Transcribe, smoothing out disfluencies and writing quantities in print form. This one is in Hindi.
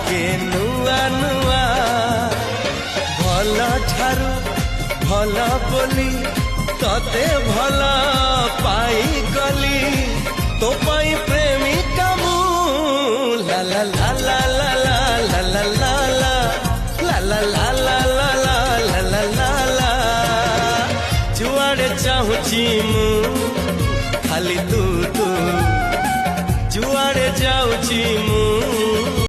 लागे नुआ नुआ भल ठारू भल बोली तते भल पाई गली तो पाई प्रेमिका मु ला ला ला ला ला ला ला ला ला ला ला ला ला ला ला ला ला ला जुआड़े चाहूची मु खाली तू तू जुआड़े जाऊची मु